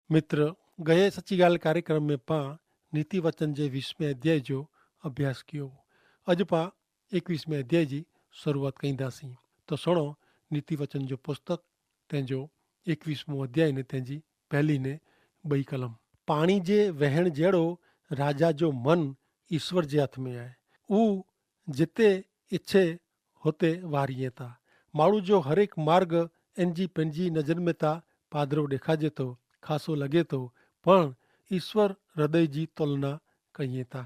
मित्र, गए सची ॻाल्हि कार्यक्रम में पाण नीति वचन जे 20वें अध्याय जो अभ्यास कयो। अॼु पाण 21वें अध्याय जी शुरूआत कंदासीं। तो सुणो नीति वचन जो पुस्तक तंहिंजो 21वां अध्याय ने तंहिंजी पहली ने 2 कलम। पाणी जे वहण जहिड़ो राजा जो मन ईश्वर जे हथ में आहे। हू जिते इच्छे हुते वारीए था। माण्हू जो हर एक मार्ग इंजी पंहिंजी नज़र में था पादरो ॾेखारिजे थो, खासो लॻे थो, पण ईश्वर हृदय जी तुलना कयूं था।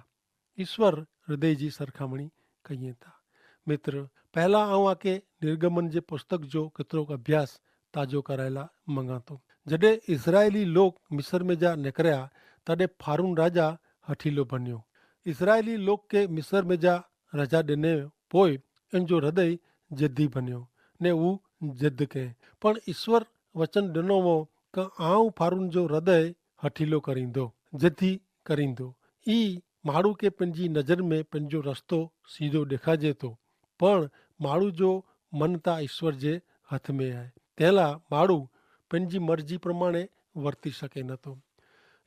ईश्वर हृदय जी सरखामणी कयूं था। मित्र, पहला आऊं आके निर्गमन जे पुस्तक जो केतिरो अभ्यास ताजो करायला मंगा थो। जॾहिं इज़राइली लोग मिस्र में जा निकिरिया तॾहिं फारून राजा हठीलो बणियो। इज़राइली लोग के मिस्र में जा राजा ॾिने पोइ इन जो हृदय ज़िदी बणियो ने हू ज़िद कयईं। पण ईश्वर वचन ॾिनो हो कि आऊं फारून जो हृदय हठीलो करींदो, ज़िदी करींदो। ई माण्हू खे पंहिंजी नज़र में पंहिंजो रस्तो सीधो ॾेखारिजे थो, पण माण्हू जो मन त ईश्वर जे हथ में आहे। तंहिं लाइ माण्हू पंहिंजी मर्ज़ी प्रमाणे वर्ती सघे नथो।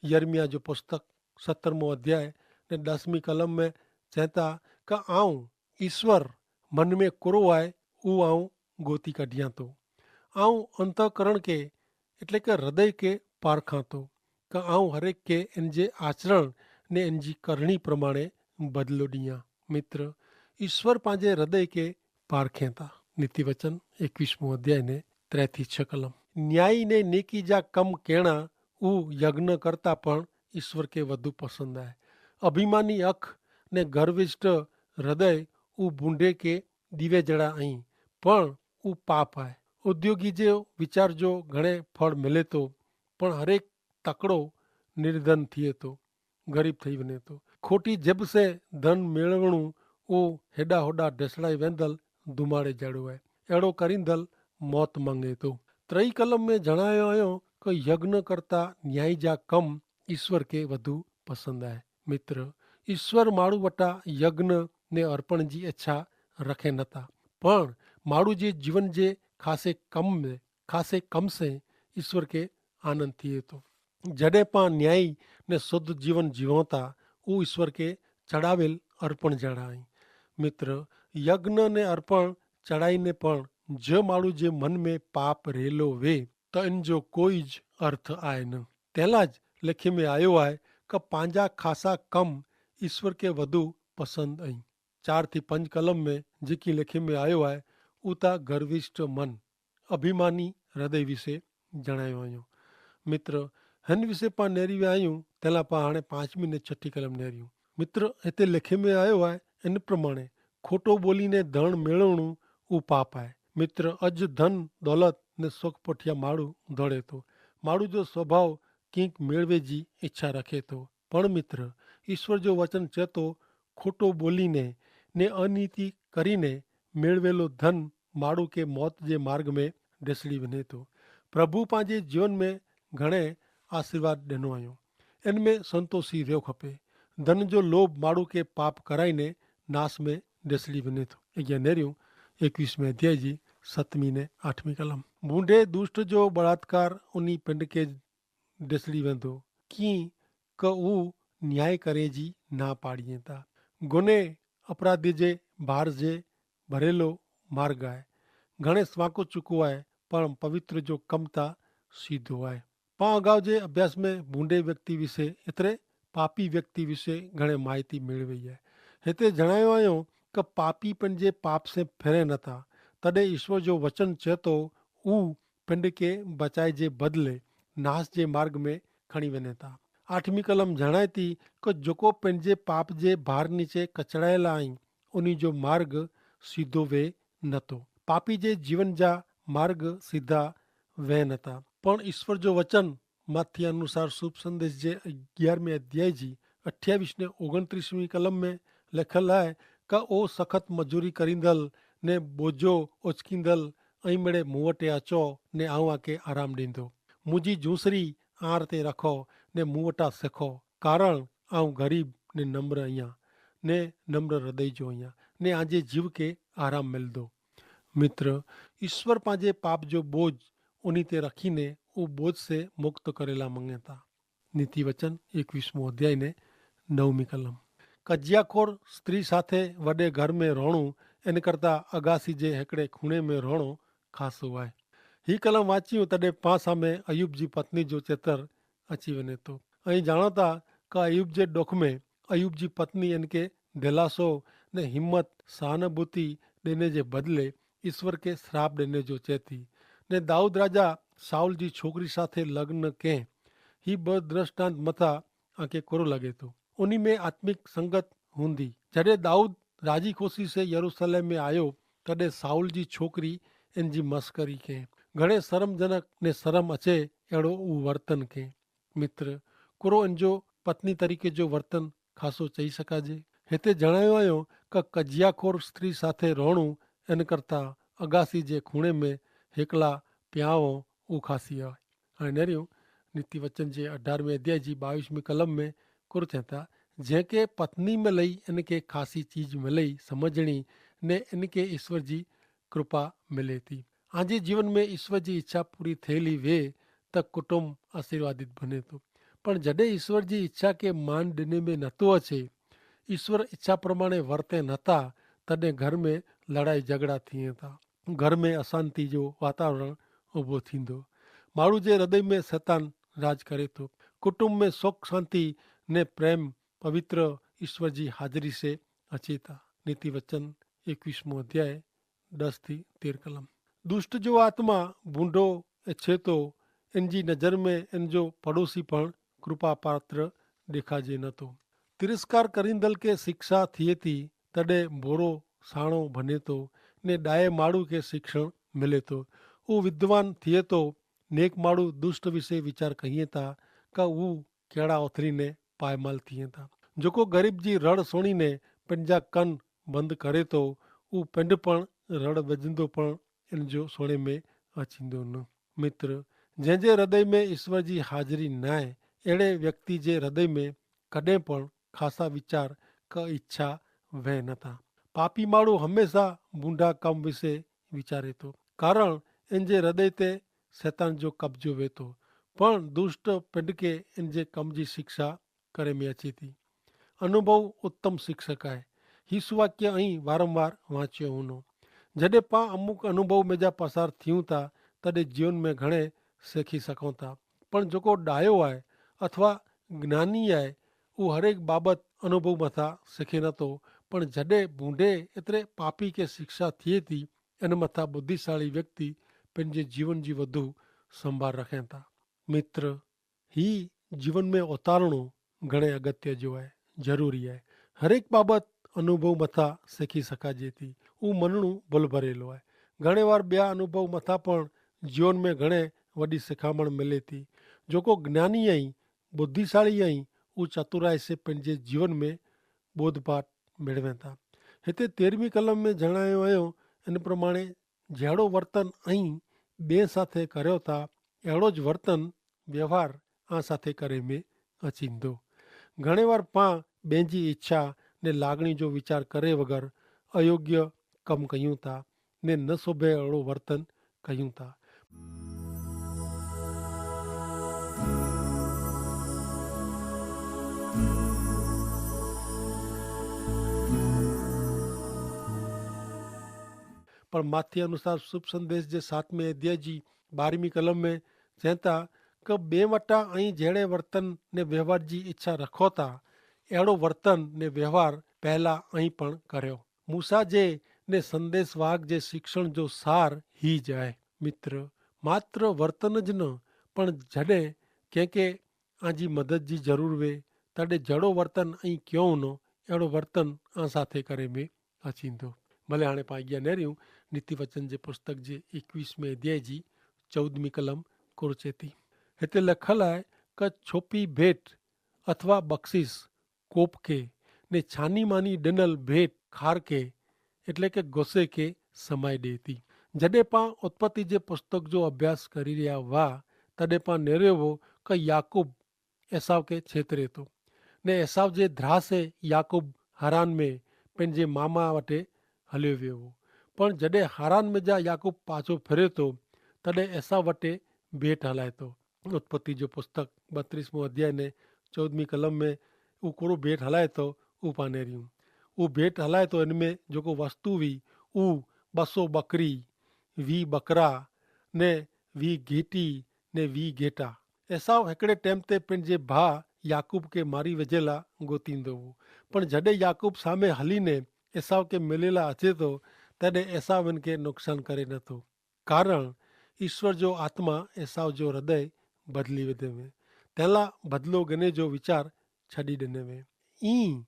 यर्मिया जो पुस्तक 17वां अध्याय ने 10वीं कलम में चए था कि आऊं ईश्वर मन में कुरो आहे उहो आऊं गोती कढियां थो। आऊं अंतकरण के એટલે કે હૃદય કે પારખાં તો કે આઉં હરેક કે इन जे आचरण ने इन जी करणी प्रमाणे बदलो ॾियां। मित्र, ईश्वर पंहिंजे हृदय के पारखे था। नीति वचन 21वां अध्याय ने 3 થી 6 कलम। न्यायी ने नेकी जा कम कहिड़ा हू यज्ञ करता पण ईश्वर के વધુ પસંદ आहे। अभिमानी अख ने गर्विष्ठ हृदय हू बूंदे के दीवे जड़ा आहीं, पण हू पाप आहे। उद्योगी जो विचार जो घणे फल मिले थो, पण हरेक तकड़ो निर्धन थिए थो, गरीब थी वञे थो। खोटी जिब से धन मेड़वणो उहो हेॾा होॾा ढसड़ाई वेंदल दुमाड़े जहिड़ो आहे। अहिड़ो करींदल मौत मंगे थो। 3 कलम में जणायो आयो कि यज्ञ करता न्याय जा कम ईश्वर के વધુ पसंद आहे। मित्र, ईश्वर माण्हू वटां यज्ञ ने अर्पण जी इच्छा रखे नथा, पण माण्हू जे जीवन जे खासे कम से ईश्वर के आनंद थिए थो। जॾहिं पाण न्यायी ने शुद्ध जीवन जीवूं था, उहो ईश्वर के चढ़ावेल अर्पण जहिड़ा आहिनि। मित्र, यज्ञ ने अर्पण चढ़ाई ने पण जो माण्हू जे मन में पाप रेलो वे त इन जो कोई ज अर्थ आहे न। तंहिं लाइ लिखे में आयो आहे कि पंहिंजा ख़ासा कम ईश्वर के વધુ पसंद आहिनि। 4 થી 5 कलम में जेकी लिखे में आयो आहे उता गर्विष्ठ मन, अभिमानी हृदय विषे जणायो आहियूं। मित्र, हिन विषय पाण नेरी विया आहियूं। तंहिं पाण हाणे 5वीं ने 6ठी कलम नेरियूं। मित्र, हिते लिखे में आयो आहे इन प्रमाणे खोटो बोली ने धन मेड़वणो उहो पाप आहे। मित्र, अॼु धन दौलत ने सुख पुठिया माण्हू दौड़े थो। माण्हू जो स्वभाव कंहिंक मेड़वे जी इच्छा रखे थो, पण मित्र, ईश्वर जो वचन चए थो खोटो बोलीने ने अनीति करीने मेड़वेलो धन माण्हू के मौत जे मार्ग में ढसड़ी वञे थो। प्रभु पंहिंजे जीवन में घणे आशीर्वाद ॾिनो आहियूं, इन में संतोषी रहियो खपे। धन जो लोभ माण्हू के पाप कराईने नाश में ढसड़ी वञे थो। इहा नेरियूं 21वें अध्याय जी 7वीं ने 8वीं कलम। बूढ़े दुष्ट जो बलात्कार उन्ही पिंड के ढसड़ी वेंदो कीअं क हू न्याय करे जी ना पाड़ीए था। गुने अपराधी जे भार जे भरेलो मार्ग आहे। घणे स्वाको चुको आहे, पण पवित्र जो कम था सीधो आहे। पाण अगाउ जे अभ्यास में बूढ़े व्यक्ति विषे एतिरे पापी व्यक्ति विषे घणे माहिती मेळवी आहे। हिते जणायो आहियो कि पापी पंहिंजे पाप से फिरे नथा, तॾहिं ईश्वर जो वचन चए थो हू पिंड के बचाए जे बदिले नाश जे मार्ग में खणी वञे था। 8वीं कलम जणाए थी कि जेको पंहिंजे पाप जे भार नीचे कचड़ायल आहीं, उन्ही जो मार्ग सीधो वे नथो। पापी जे जीवन जा मार्ग सीधा वे नथा, पण ईश्वर जो वचन मथी अनुसार शुभ संदेश जे 11वें अध्याय जी 28 ने 29वीं कलम में लिखल आहे कि ओ सख़्त मजूरी करींदल ने बोझो उचकींदल ऐं मिड़े मूं वटि अचो ने आऊं आके आराम ॾींदो। मुंहिंजी जूसरी आर ते रखो ने मूं वटां सिखो, कारण आऊं ग़रीब ने नम्र आहियां, ने नम्र हृदय जो आहियां, ने आजे जीव के आराम मिलंदो। मित्र, ईश्वर पंहिंजे पाप जो बोझ उन्ही ते रखीने वो बोझ से मुक्त करेला मंगे था। नीति वचन 21मो अध्याय ने 9મી કલમ। કજિયાખોર સ્ત્રી સાથે વડે ઘર में રહેણું એને કરતાં અગાસી જે હેકડે ખૂણે में રહેણો ખાસો आहे। ही कलम वांचियूं तॾहिं पाण सामे अयूब जी पत्नी जो चित्र अची वञे थो। ऐं ॼाणो था कि अयूब जे ॾुख में अयूब जी पत्नी इन खे दिलासो ने हिम्मत सहानुभूति ॾिने जे बदिले ईश्वर खे श्राप ॾिने जो चए थी। ने दाऊद राजा साउल जी छोकिरी સાથે લગ્ન कंहिं ही ॿ દ્રષ્ટાંત मथां आंखे कोरो लॻे थो। उन्ही में आत्मिक संगत हूंदी। जॾहिं दाऊद राजी खुशी से यरूशलेम में आयो तॾहिं साउल जी छोकिरी इन जी मस्करी कयईं। घणे शर्मजनक ने शर्म अचे अहिड़ो उहो वर्तन कयईं। मित्र कुरो इन जो पत्नी तरीक़े जो वर्तन ख़ासो चई सघिजे। हिते जणायो आयो कि कजियाखोर स्त्री સાથે રહેણું इन करता अगासी जे खूणे में हिकला पियाओ उहो ख़ासी आहे। हाणे नेरियूं नीति वचन जे 18वें अध्याय जी 22મી कलम में कुर थियनि था। जंहिंखे पत्नी मिलई इनखे ख़ासी चीज मिलई समझणी ने इनखे ईश्वर जी कृपा मिले थी। आजे जीवन में ईश्वर जी इच्छा पूरी थियली वे त कुटुंब आशीर्वादित बने थो। पण जॾहिं ईश्वर जी इच्छा खे मान ॾिने में नथो अचे, ईश्वर इच्छा प्रमाणे वर्ते नथा, तॾहिं घर में लड़ाई झगड़ा थियनि था। घर में अशांति जो वातावरण ऊभो थींदो। माण्हू जे हृदय में शैतान राज करे थो। कुटुंब में सुख शांति ने प्रेम पवित्र ईश्वर जी हाजिरी से अचे था। नीति वचन 21मो अध्याय 10 થી 13 कलम। दुष्ट जो आत्मा बूंढो इच्छे तो इन जी नज़र में इन जो पड़ोसी पण कृपा पात्र ॾेखाजे नथो। तिरस्कार करींदल के शिक्षा थिए थी तॾहिं बोरो साणो बने थो ने ડાયે माण्हू खे शिक्षण मिले थो। उहो विद्वान थिए थो। नेक माण्हू दुष्ट विषय वीचार कहिए था का उहो कहिड़ा उथरीने पायमाल थिए था। जेको ग़रीब जी रड़ सुणीने पंहिंजा कन बंदि करे थो उहो पिंडपण रड़ वजंदो पण इन जो सुणे में अचींदो न। मित्र जंहिंजे हृदय में ईश्वर जी हाज़िरी न आहे अहिड़े व्यक्ति जे हृदय में कॾहिं पण ख़ासा वीचार का इच्छा वहे नथा। पापी माण्हू हमेशा बूंढा कम विषय वीचारे थो, कारण इन जे हृदय ते शैतान जो कब्जो वे थो। पण दुष्ट पिंड खे इन जे कम जी शिक्षा करे में अचे थी। अनुभव उत्तम शिक्षक आहे। ही सुवाक्य અહીં વારંવાર વાંચ્યો हुनो। जॾहिं पाण अमुक अनुभव में जा पसार थियूं था तॾहिं जीवन में घणे सीखी सघूं था। पण जेको ડાયો आहे अथवा ज्ञानी आहे उहो हरेक बाबति अनुभव मथां सिखे नथो। पण जॾहिं बूंढे एतिरे पापी खे शिक्षा थिए थी इन मथां बुद्धिशाली व्यक्ति पंहिंजे जीवन जी वधू संभाल रखनि था। मित्र ही जीवन में उतारणो घणे अगत्य जो आहे, ज़रूरी आहे। हरेक बाबति अनुभव मथां सिखी सघिजे थी। उहो मञणो भुल भरेलो आहे। घणे वार ॿिया अनुभव मथां पण जीवन में घणे वॾी सिखामण मिले थी। जेको ज्ञानी आई बुद्धिशाली आई उहो चतुराई से पंहिंजे जीवन में बोधपाठ मेળવે था। हिते 13મી कलम में जणायो आयो इन प्रमाणे जहिड़ो वर्तन અહીં ॿिए સાથે કર્યો था अहिड़ो ज वर्तन व्यवहार आ સાથે करे में अचींदो। घणे वार पाण ॿिए जी इच्छा ने लाॻणी जो वीचार करे वग़ैरह अयोग्य कम कयूं था ने न शोभे अहिड़ो वर्तन कयूं था। पर माथी अनुसार शुभ संदेश जे 7वें अध्याय जी 12મી कलम में चवनि था कि ॿिए वटां ऐं जहिड़े वर्तन ने व्यवहार जी इच्छा रखो था अहिड़ो वर्तन ने व्यवहार पहला ऐं पण करियो। मूसा जे ने संदेश वाहक जे शिक्षण जो सार ही ज आहे। मित्र मात्र वर्तन ज न पण जॾहिं कंहिंखे आजी मदद जी ज़रूर वे तॾहिं जहिड़ो वर्तन ऐं कयो न अहिड़ो वर्तन आ સાથે करे में अचींदो। भले हाणे पाण अॻियां नेरियूं नीति वचन जे पुस्तक जे 21वें अध्याय जी 14મી कलम कुरचे थी। हिते लिखल आहे कि छोपी भेट अथवा बख़्शीश कोप खे ने छानी मानी ॾिनल भेट खार खे એટલે કે ગુસ્સે खे સમાઈ ॾे थी। जॾहिं पाण उत्पत्ति जे पुस्तक जो अभ्यास करी रहिया हुआ तॾहिं पाण नेरियो हो कि याकूब एसाव खे छेतरे थो ने एसाव जे ध्रासे याकूब हरान में पंहिंजे मामा वटि हलियो वियो हो। पण जॾहिं हारान में जा याकूब पाछो फिरे थो तॾहिं एसाव वटि भेंट हलाए थो। उत्पत्ति जो पुस्तक 32 अध्याय ने 14 कलम में उहो कहिड़ो भेंट हलाए थो उहो पाण नेरियूं। उहो भेंट हलाए थो, हिन में जेको वस्तु हुई उहो 200 बकरी, 20 बकरा ने 20 घीटी ने 20 घेटा। एसाव हिकिड़े टाइम ते पंहिंजे भाउ याकूब खे मारी वेझेला गोतींदो हो, पण जॾहिं याकूब सामे हलीने एसाव खे मिलेला अचे थो तॾहिं एसाव हिन खे नुक़सानु करे नथो। कारण ईश्वर जो आत्मा एसाव जो हृदय बदिली वेंदे में, तंहिंला बदिलो गिने जो वीचार छॾी ॾिने में। ई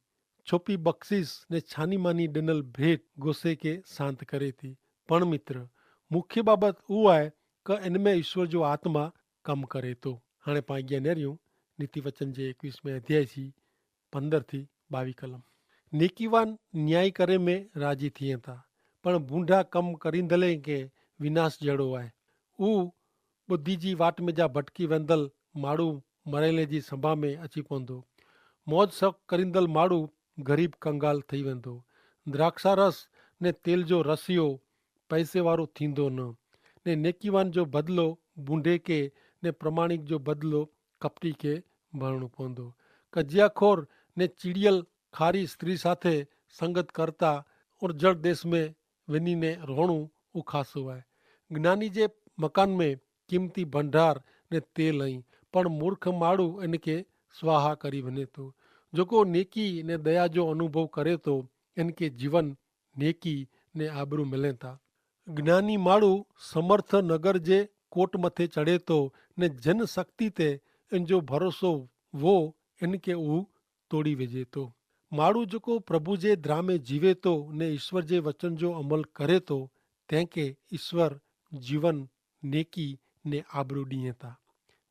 छुपी बख़्शीश ने छानी मानी ॾिनल भेंट गुस्से खे शांत करे थी। पण मित्र, मुख्य बाबति उहो आहे कि इन में ईश्वर जो आत्मा कमु करे थो। हाणे पाण अॻियां नेरियूं नीति वचन जे 21 अध्याय जी 15 थी 22 कलम। नेकीवान न्याय करे में राजी थियनि था, पण बूंढा कमु करींदले खे विनाश जहिड़ो आहे। उहो ॿुधी जी वाट में जा भटकी वेंदल माण्हू मरेले जी सभा में अची पवंदो। मौज शौक़ करींदल माण्हू ग़रीब कंगाल थी वेंदो। द्राक्षा रस ने तेल जो रसियो पैसे वारो थींदो न। ने नेकीवान जो बदिलो बूंढे खे ने प्रमाणिक जो बदिलो कपटी खे भरणो पवंदो। कजियाखोर ने चिड़ियल खारी स्त्री साथे संगत करता उर्जड़ देश में वञी ने रोणू उखासो आहे। ज्ञानी जे मकान में कीमती भंडार ने तेल आई, पण मूर्ख माण्हू इन खे स्वाहा करी वञे थो। जेको नेकी ने दया जो अनुभव करे थो इन खे जीवन, नेकी ने आबरू मिले था। ज्ञानी माण्हू समर्थ नगर जे कोट मथे चढ़े थो ने जन शक्ति ते इन जो भरोसो वो इन खे उहो तोड़ी विझे थो। माण्हू जेको प्रभु जे द्राह में जीवे थो ने ईश्वर जे वचन जो अमल करे थो तंहिंखे ईश्वर जीवन, नेकी ने आबरू ॾिए था।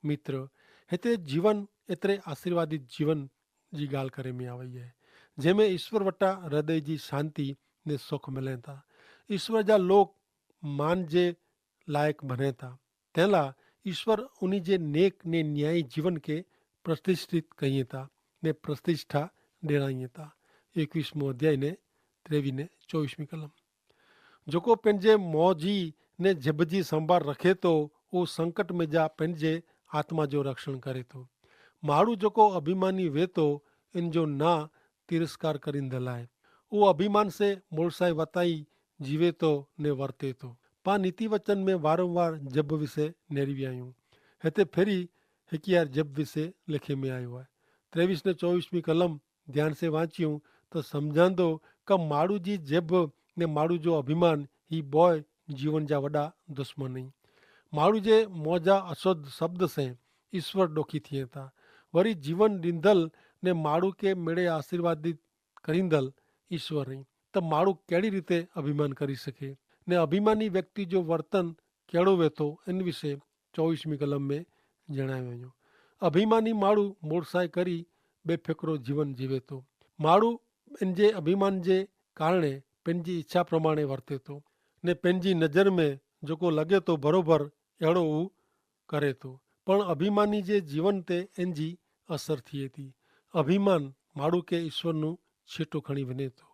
मित्र, हिते जीवन एतिरे आशीर्वादित जीवन जी ॻाल्हि करे में आई आहे जंहिंमें ईश्वर वटां हृदय जी शांती ने सुख मिलनि था। ईश्वर जा लोग मान जे लाइक़ु बने था। तंहिं लाइ ईश्वर उन जे नेक ने न्यायी जीवन खे प्रतिष्ठित कईं था ने प्रतिष्ठा ॾियणाईं था। 21 अध्याय ने 23 ने 24 कलम। जेको पंहिंजे मौजी ने जिब जी संभाल रखे थो उहो संकट में जा पंहिंजे आत्मा जो रक्षण करे थो। माण्हू जेको अभिमानी वे थो इन जो ना तिरस्कार करींदल आहे। उहो अभिमान से मुड़साई वताई जीवे थो ने वर्ते थो। पाण नीति वचन में वारंवार जब विषय नेरी विया आहियूं। हिते फिरी हिकु यार जब विषय लिखे में आयो आहे। 23 ने 24 कलम ध्यान से वाचियूं त सम्झंदो कि माण्हू जी जब ने माण्हू जो अभिमान ही बॉय जीवन जा वॾा दुश्मन आहिनि। माण्हू जे मौजा अशुद्ध शब्द से ईश्वर ॾोखी थिए था। वरी जीवन ॾींदल ने माण्हू खे मिड़े आशीर्वादित करींदल ईश्वर आहिनि त माण्हू कहिड़ी रीते अभिमान करी सघे ने अभिमानी व्यक्ति जो वर्तन कहिड़ो वेठो इन विषय 24 कलम में जणायो वञो। अभिमानी माण्हू मुड़साई करी बेफ़िक्रो जीवन जीवे थो। माण्हू इन जे अभिमान जे कारणे पंहिंजी इच्छा प्रमाणे वर्ते थो ने पंहिंजी नज़र में जेको लॻे थो बरोबरु अहिड़ो हू करे थो। पण अभिमानी जे जीवन ते इन जी असर थिए थी। अभिमान माण्हू खे ईश्वर नूं छीटो खणी वञे थो।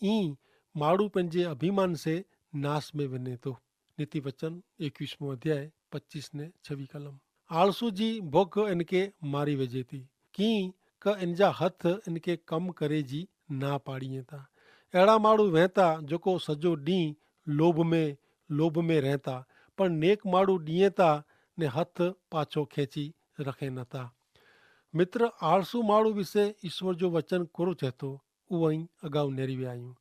ईअं माण्हू पंहिंजे अभिमान से नाश में वञे थो। नीति वचन 21 अध्याय 25 ने 26 कलम। आलसू जी बुख इन खे मारी वेझे थी। कीअं क इन जा हथ इन खे कमु करे जी ना पाड़ीए था। अहिड़ा माण्हू वहता जेको सॼो ॾींहुं लोभ में रहता, पर नेक माण्हू ॾींहं था ने हथ पाछो खेची रखे नथा। मित्र, आलसू माण्हू विषय ईश्वर जो वचन कोरो चए थो उहो ई अगाऊ नेरी विया आहियूं।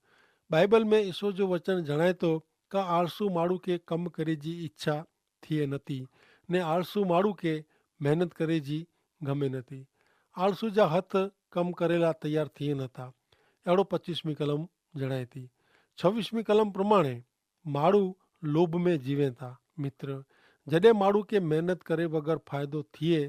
बाइबल में ईश्वर जो वचन जणाए थो का आलसू माण्हू खे कमु करे जी इच्छा थिए नथी ने आलसू माण्हू खे महिनत करे जी गमे नथी। आलसू जा हथ कमु करे लाइ तयारु थिए नथा। अहिड़ो 25 कलम जणाए थी। 26 कलम प्रमाणे माण्हू लोभ में जीवे था। मित्र, जॾहिं माण्हू खे महिनत करे बग़ैर फ़ाइदो थिए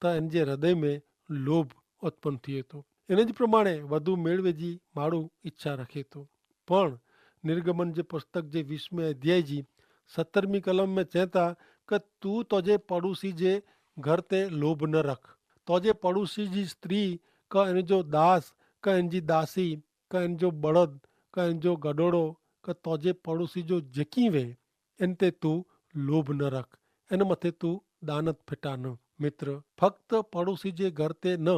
त इन जे हृदय में लोभ उत्पन्न थिए थो। इन जे प्रमाणे वधू मेड़वे जी माण्हू इच्छा रखे थो। पण निर्गमन जे पुस्तक जे 20 अध्याय जी 17 कलम में चए था कि तू तुंहिंजे पड़ोसी जे घर ते लोभ न रख। तुंहिंजे पड़ोसी जी स्त्री का इन जो दास का इन जी दासी का इन जो बड़द का इन जो गडोड़ो का तुंहिंजे पड़ोसी जो जकी वे इन ते तू लोभ न रख। इन मथे तू દાનત ફેટા ન. મિત્ર, ફક્ત પડોશી જે ઘર તે ન,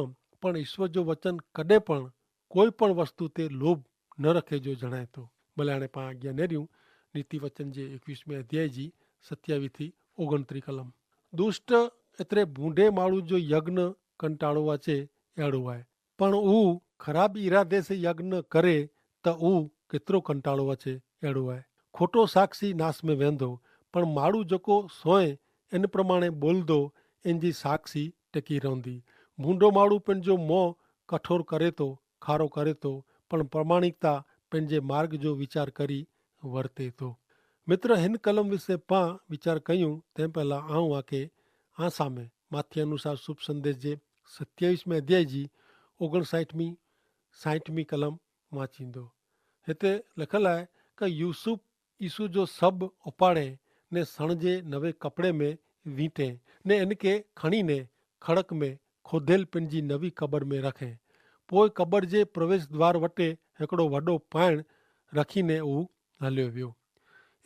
પણ ઈશ્વર જો વચન કડે પણ કોઈ પણ વસ્તુ તે લોભ ન રખે જો જણાય તો. ભલે પા આજ્ઞા નેર્યું નીતિ વચન જે 21મી અધ્યાયજી 27-29 કલમ. દુષ્ટ એટલે ભૂંડે માળું જો યજ્ઞ કંટાળવા છે એડવાય, પણ હું ખરાબ ઈરાદે સે યજ્ઞ કરે તો હું કેતરો કંટાળવા છે એડવાય. ખોટો સાક્ષી નાશ મેં વેંધો, પણ માળું જકો સોય એને પ્રમાણે બોલ દો એનજી સાક્ષી ટકી રહંદી. ભૂંડો માળું પણ જો મોં કઠોર કરે તો ખારો કરે તો, પણ પ્રમાણિકતા પણ જે માર્ગ જો વિચાર કરી વર્તે તો. મિત્ર, હિન કલમ વિશે પા વિચાર કહ્યું તેમ પહેલાં આવું આ કે આ સામે માથી અનુસાર શુભ સંદેશ જે 27મી અધ્યાયજી 59-60મી કલમ વાંચી દો. હિતે લખેલ है કે यूसुफ ईसु जो सब उपाड़े ने सणजे नवे कपड़े में वींटे ने इनके खणी ने खड़क में खोदेल पिंजी नवी कबर में रखे. पोइ कबर जे प्रवेश द्वार वटे हिकिड़ो वॾो पाइण रखीने हू हलियो वियो.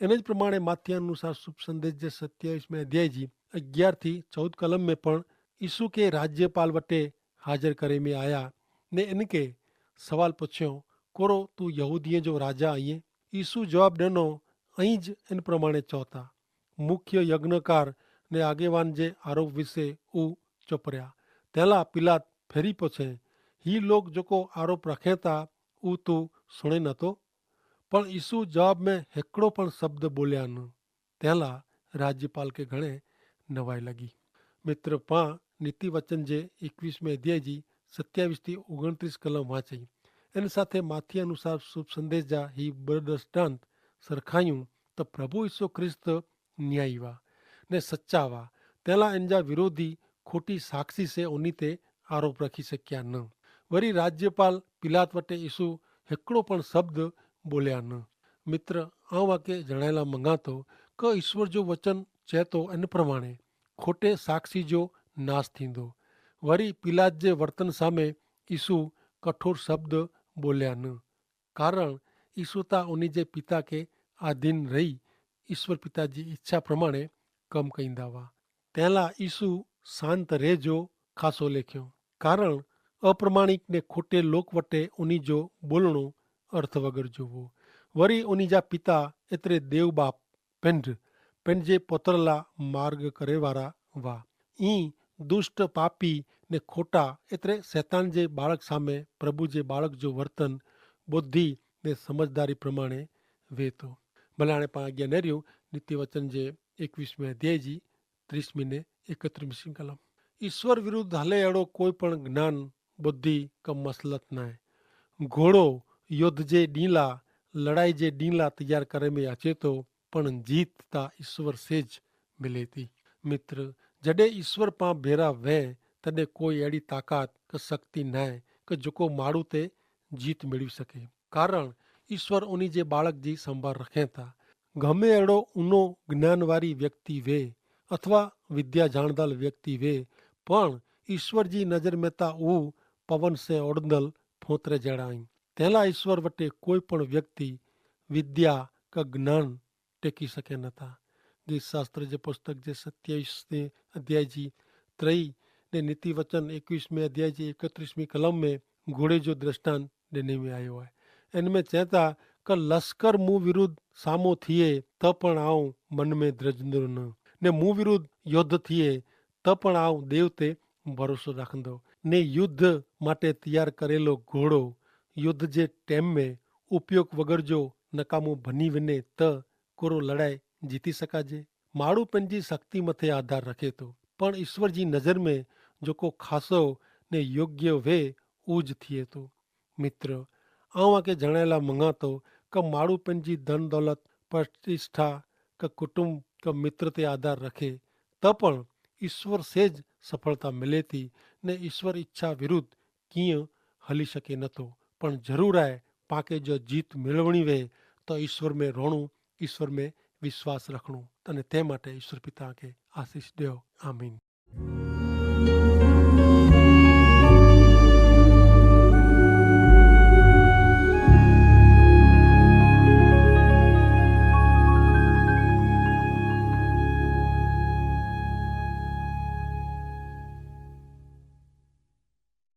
इन ज प्रमाणे माथी अनुसार शुभ संदेश जे 27મી अध्यायजी 11-14 कलम में पण ईसु के राज्यपाल वटे हाजिर करे में आया ने इनके सवाल पूछ्यो, कोरो तू यहूदीअ जो राजा आईं? ईसु जवाब ॾिनो, અહીં જ इन प्रमाणे चौथा. मुख्य यज्ञकार ने આગેવાન જે આરોપ વિશે હું ચૂપ રહ્યા. તેલા પિલાત ફેરી પૂછે, ही लोग जेको आरोप रखे था ऊ तू सुणे नथो? पण ईसु जवाब में हिकिड़ो पण शब्द बोलिया न. તેલા રાજ્યપાલ के घणे नवाई लगी. मित्र, पा નીતિ વચન જે 21મી અધ્યાયજી 27-29 કલમ વાંચી. એની સાથે માથી અનુસાર શુભ સંદેશ જા ही બદૃષ્ટાંત સરખાયું તો પ્રભુ ઈસુ ખ્રિસ્ત ન્યાયીવા ને સચ્ચાવા. તેલા એનજા વિરોધી ખોટી સાક્ષી સે ઉની તે આરોપ રખી શક્યા ન. વરી રાજ્યપાલ પિલાત વટે ઈસુ हिकिड़ो પણ શબ્દ બોલ્યા ન. મિત્ર, આ વાક્ય જણાયેલા મંગાતો કે ઈશ્વર જો વચન ચેતો એને પ્રમાણે ખોટે સાક્ષી જો નાશ થींदो. વરી પિલાત જે વર્તન સામે ઈસુ કઠોર શબ્દ બોલ્યા ન. કારણ ઈસુ તા ઉની જે પિતા કે આધીન રહી ઈશ્વર પિતાજી ઈચ્છા પ્રમાણે કમ કહીંदा हुआ. તેલા ઈસુ શાંત રહેજો ખાસો લેખ્યો. કારણ અપ્રમાણિક ને ખોટે લોક વટે ઉની જો બોલણો અર્થ વગર જોવો. વરી ઉની જા પિતા એટલે દેવ બાપ પેંડ જે પોતરલા માર્ગ કરેવાળા વા. ઈ દુષ્ટ પાપી ને ખોટા એટલે શેતાન જે બાળક સામે પ્રભુ જે બાળક જો વર્તન બુદ્ધિ ને સમજદારી પ્રમાણે વેતો. ભલે પા આજ્ઞા નેર્યું નીતિ વચન જે 21મી અધ્યાયજી 30-31 કલમ. ઈશ્વર વિરુદ્ધ હલે એડો કોઈ પણ જ્ઞાન બુદ્ધિ કે મસલત નાય. ઘોડો યુદ્ધ જે ડીલા લડાઈ જે ડીલા તૈયાર કરે में अचे तो પણ जीत ता ईश्वर से જ मिले थी. मित्र, जॾहिं ईश्वर पां भेरा वह तॾहिं कोई अहिड़ी ताक़त કે શક્તિ નાય કે જેको માળું તે જીત મેળવી શકે. કારણ ઈશ્વર ઉની જે બાળક જી સંભાળ રખે था. ગમે એડો ઊનો જ્ઞાનવાળી વ્યક્તિ વે અથવા વિદ્યા જાણદાલ વ્યક્તિ વે, પણ ઈશ્વરજી નજર में ता ऊ પવન સે ઓડંદલ ફોતરે જણાઈ. તેલા ઈશ્વર વટે કોઈ પણ વ્યક્તિ વિદ્યા કે જ્ઞાન ટેકી શકે નતા. ગીત શાસ્ત્ર જે પુસ્તક જે 27મી અધ્યાયજી 3 ने नीति वचन 21મી अध्यायजी 31મી कलम में घोड़े जो दृष्टांत देने में आयो है. इनमें चेता कि लश्कर मुंह विरुद्ध सामो थिए त पण आऊं मन में द्रजंदो न, ने मुंह विरुद्ध युद्ध थिए त पण आऊं देव ते भरोसो राखंदो. ने युद्ध माटे तैयार करेलो घोड़ो युद्ध जे टेम में उपयोग वगर जो नकामो बनी वने त कोरो लड़ाई जीती सकाजे. माड़ू पंजी शक्ति मथे आधार रखे तो, पण ईश्वर जी नजर में जेको खासो ने योग्य वे ऊज थिए तो. मित्र, आवां के जणायेला मंगातो કે માળું पंजी धन दौलत प्रतिष्ठा કે कुटुंब કે मित्र ते आधार रखे त पण ईश्वर से જ सफलता मिले थी ने ईश्वर इच्छा विरुद्ध कीअं हली सके नथो. पण जरूर आहे पाके जो जीत मेळवणी वे तो ईश्वर में रोणू, ईश्वर में विश्वास रखणो. અને તે માટે ઈશ્વર પિતા કે આશીષ દેવ. આમીન.